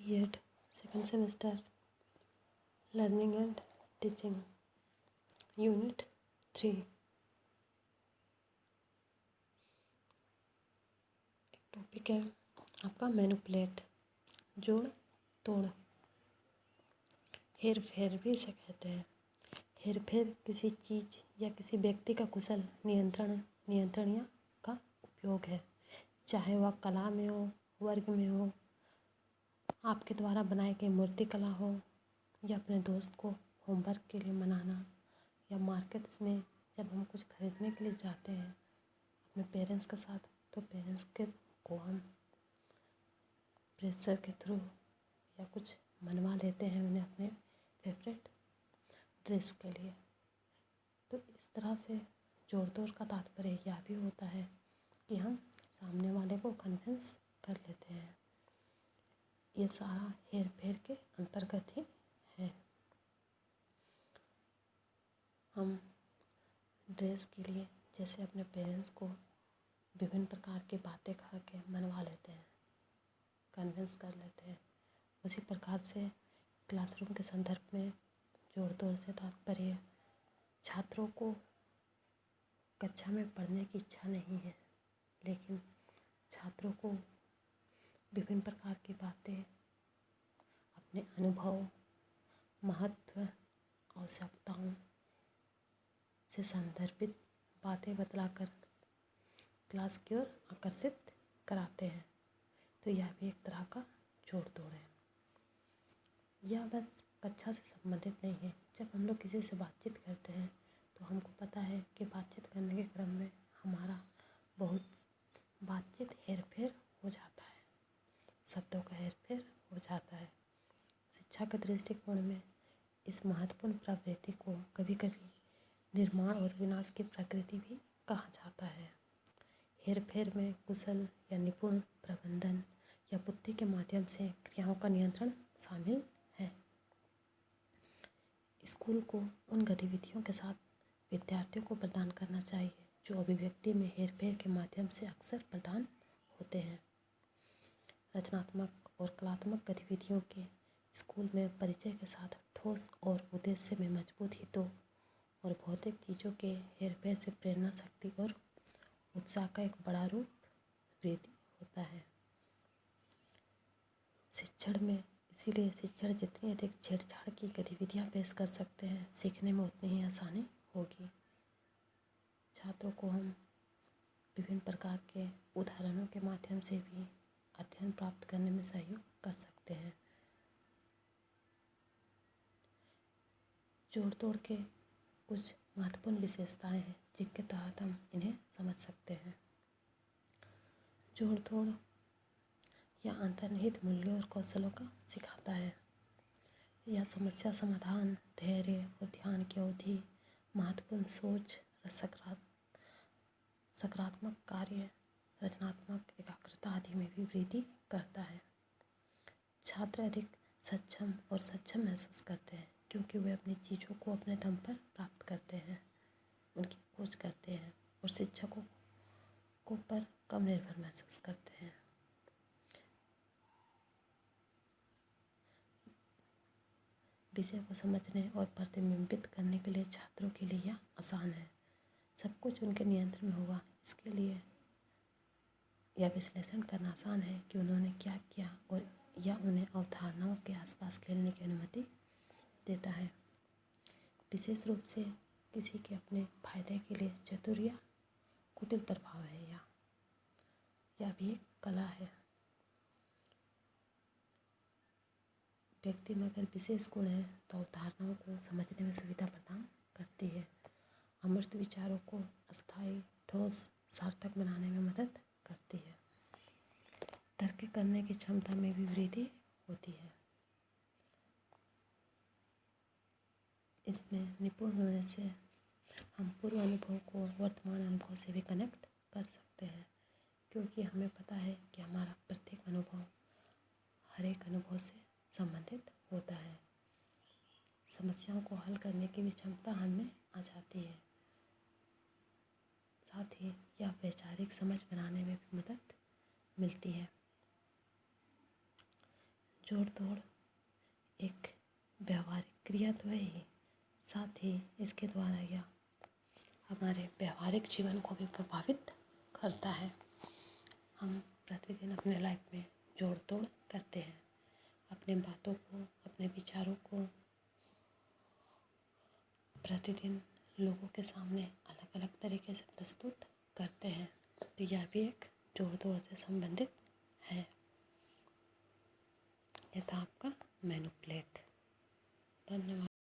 B.Ed second semester Learning and Teaching Unit 3। एक topic है आपका मैनिपुलेट, जोड़ तोड़। हेर फेर भी इसे कहते हैं। हेर फेर किसी चीज़ या किसी व्यक्ति का कुशल नियंत्रण या का उपयोग है, चाहे वह कला में हो, वर्ग में हो, आपके द्वारा बनाई गई मूर्ति कला हो, या अपने दोस्त को होमवर्क के लिए मनाना, या मार्केट्स में जब हम कुछ खरीदने के लिए जाते हैं अपने पेरेंट्स के साथ, तो पेरेंट्स के को हम प्रेशर के थ्रू या कुछ मनवा लेते हैं उन्हें अपने फेवरेट ड्रेस के लिए। तो इस तरह से जोड़ तोड़ का तात्पर्य यह भी होता है कि हम सामने वाले को कन्विंस कर लेते हैं। ये सारा हेर फेर के अंतर्गत ही है। हम ड्रेस के लिए जैसे अपने पेरेंट्स को विभिन्न प्रकार की बातें कहा के मनवा लेते हैं, कन्विंस कर लेते हैं, उसी प्रकार से क्लासरूम के संदर्भ में जोड़ तोड़ से तात्पर्य छात्रों को कक्षा में पढ़ने की इच्छा नहीं है, लेकिन छात्रों को विभिन्न प्रकार की बातें, अपने अनुभव, महत्व, आवश्यकताओं से संदर्भित बातें बतलाकर क्लास की ओर आकर्षित कराते हैं। तो यह भी एक तरह का जोड़ तोड़ है। यह बस कक्षा से संबंधित नहीं है। जब हम लोग किसी से बातचीत करते हैं तो हमको पता है कि बातचीत करने के क्रम में हमारा बहुत बातचीत हेर फेर हो जाता है, शब्दों का हेर फेर हो जाता है। शिक्षा के दृष्टिकोण में इस महत्वपूर्ण प्रवृत्ति को कभी कभी निर्माण और विनाश की प्रकृति भी कहा जाता है। हेर फेर में कुशल या निपुण प्रबंधन या बुद्धि के माध्यम से क्रियाओं का नियंत्रण शामिल है। स्कूल को उन गतिविधियों के साथ विद्यार्थियों को प्रदान करना चाहिए जो अभिव्यक्ति में हेर फेर के माध्यम से अक्सर प्रदान होते हैं। रचनात्मक और कलात्मक गतिविधियों के स्कूल में परिचय के साथ ठोस और उद्देश्य में मजबूत हितों और भौतिक चीज़ों के हेरफेर से प्रेरणा शक्ति और उत्साह का एक बड़ा रूप वृद्धि होता है। शिक्षण में इसीलिए शिक्षण जितनी अधिक छेड़छाड़ की गतिविधियां पेश कर सकते हैं, सीखने में उतनी ही आसानी होगी। छात्रों को हम विभिन्न प्रकार के उदाहरणों के माध्यम से भी अध्ययन प्राप्त करने में सहयोग कर सकते हैं। जोड़ तोड़ के कुछ महत्वपूर्ण विशेषताएं हैं जिनके तहत हम इन्हें समझ सकते हैं। जोड़ तोड़ या अंतर्निहित मूल्यों और कौशलों का सिखाता है। यह समस्या समाधान, धैर्य और ध्यान की अवधि, महत्वपूर्ण सोच, सकारात्मक कार्य, रचनात्मक एकाग्रता आदि में भी वृद्धि करता है। छात्र अधिक सक्षम महसूस करते हैं क्योंकि वे अपनी चीज़ों को अपने दम पर प्राप्त करते हैं, उनकी खोज करते हैं और शिक्षकों को पर कम निर्भर महसूस करते हैं। विषय को समझने और प्रतिबिंबित करने के लिए छात्रों के लिए यह आसान है। सब कुछ उनके नियंत्रण में होगा, इसके लिए यह विश्लेषण करना आसान है कि उन्होंने क्या किया और यह उन्हें अवधारणाओं के आसपास खेलने की अनुमति देता है। विशेष रूप से किसी के अपने फायदे के लिए चतुर या कुटिल प्रभाव है। यह भी एक कला है। व्यक्ति में अगर विशेष गुण है तो अवधारणाओं को समझने में सुविधा प्रदान करती है। अमूर्त विचारों को अस्थायी, ठोस, सार्थक बनाने में मदद करती है। तर्क करने की क्षमता में भी वृद्धि होती है। इसमें निपुण होने से हम पूर्व अनुभव को वर्तमान अनुभव से भी कनेक्ट कर सकते हैं, क्योंकि हमें पता है कि हमारा प्रत्येक अनुभव हर एक अनुभव से संबंधित होता है। समस्याओं को हल करने की भी क्षमता हमें आ जाती है। साथ ही यह वैचारिक समझ बनाने में भी मदद मिलती है। जोड़ तोड़ एक व्यवहारिक क्रिया तो है ही, साथ ही इसके द्वारा यह हमारे व्यवहारिक जीवन को भी प्रभावित करता है। हम प्रतिदिन अपने लाइफ में जोड़ तोड़ करते हैं, अपने बातों को, अपने विचारों को प्रतिदिन लोगों के सामने अलग अलग तरीके से प्रस्तुत करते हैं, तो यह भी एक जोड़ तोड़ से संबंधित है। यह था आपका मैनिपुलेट। धन्यवाद।